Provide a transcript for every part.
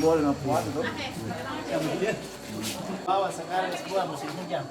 Bola na puasa tuh. Bawa sekarang sebuah musim hujan.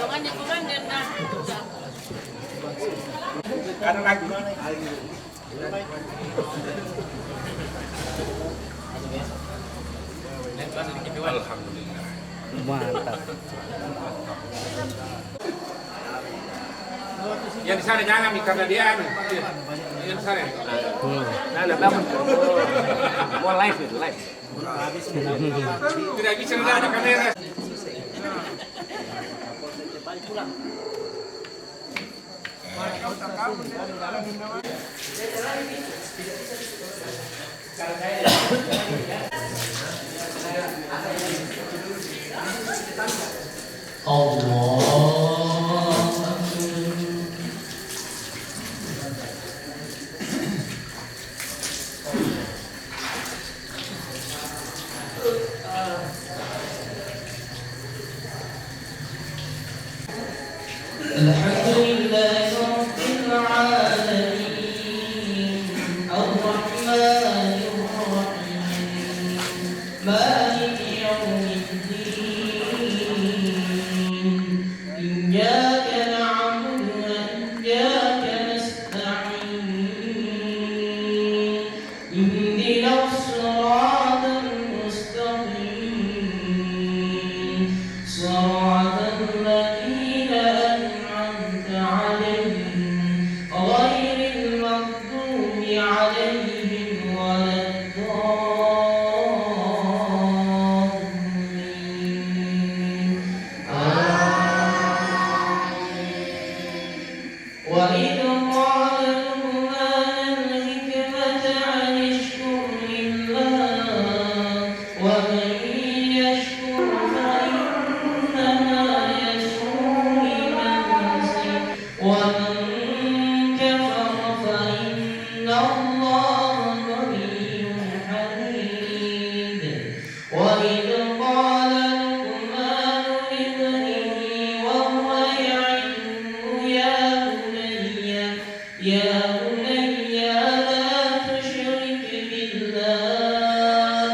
Jangan dikurang dan Ada lagi. Alhamdulillah. Mantap. Yang di sana jangan karena dia anu. Yang di sana. Nah, ada bangun. Mau live itu, live. Tidak bisa ada kamera. الحمد لله رب العالمين الرحمن الرحيم مالك يوم الدين إياك نعبد وإياك نستعين اهدنا الصراط المستقيم صراط الذين أنعمت عليهم غير المغضوب عليهم ولا الضالين وإذ قال لقمان الحكمة أن اشكر لله ومن يشكر فإنما يشكر لنفسه ومن كفر فإن الله غني حميد وإذ قال لقمان لابنه وهو يعظه يا بني لا تشرك بالله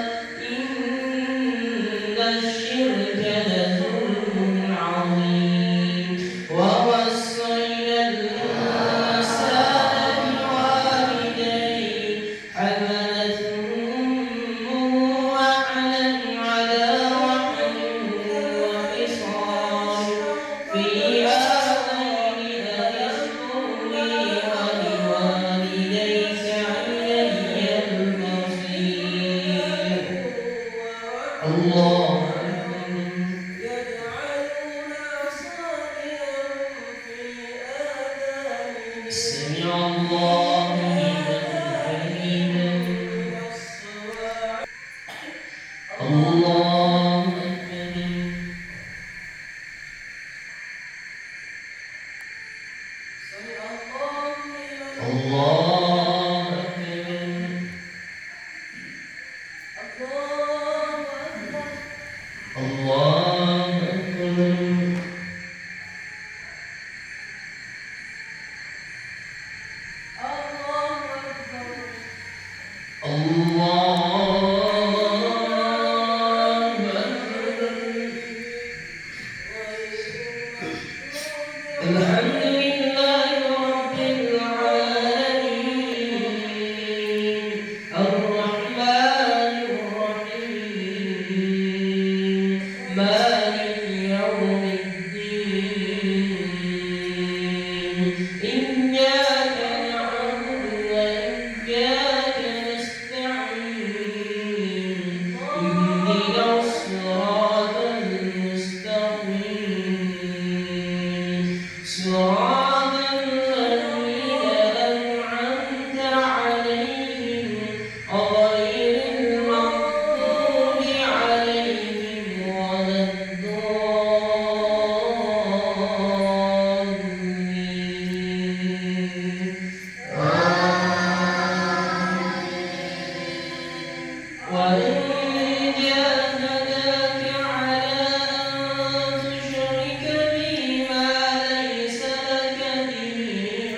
إن الشرك لظلم عظيم ووصينا الإنسان بوالديه حملته أمه وحنا على وحن وفصاله في عامين أن اشكر لي ولوالديك إلي المصير الله سمع الله لمن حمده الله أكبر الله أكبر الله أكبر الحمد لله رب العالمين الرحمن الرحيم مالك يوم الدين إياك نعبد وإياك نستعين اهدنا الصراط المستقيم صراط الذين أنعمت عليهم غير المغضوب عليهم ولا الضالين وإن جاهداك على أن تشرك بي ما ليس لك به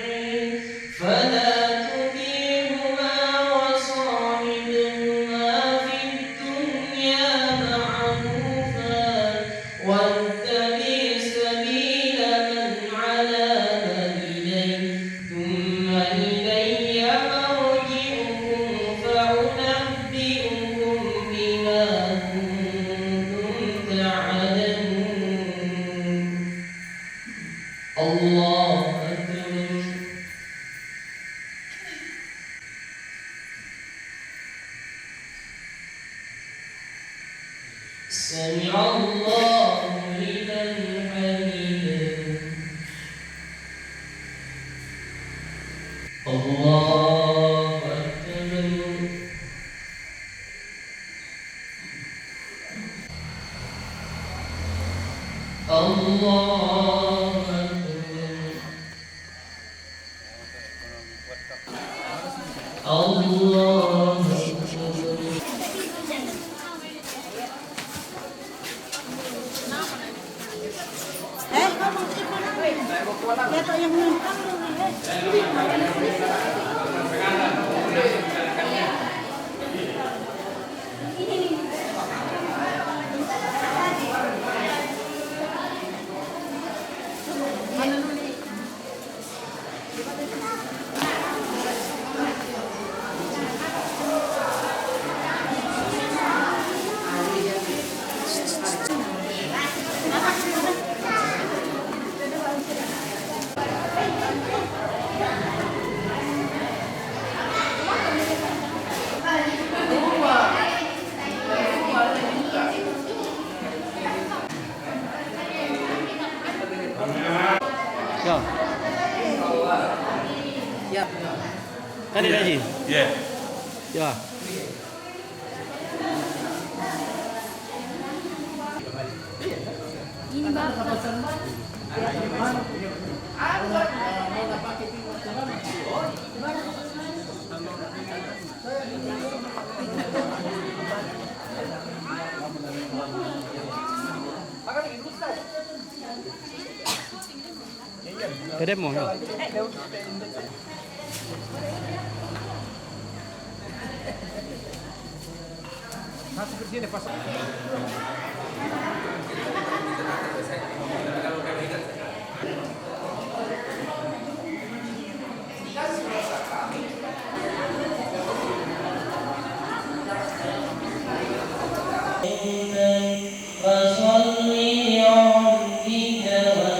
علم فلا تطيعهما وصاحبهما في الدنيا معروفا واتبع سبيل من أناب إلي ثم إلي مرجعكم فأنبئكم بما كنتم تعلمون الله أكبر سمع الله لمن حمده الله أكبر الله أكبر الله أكبر Ya. Tadi lagi. Ya. Ya. Kedep mau ya? إنا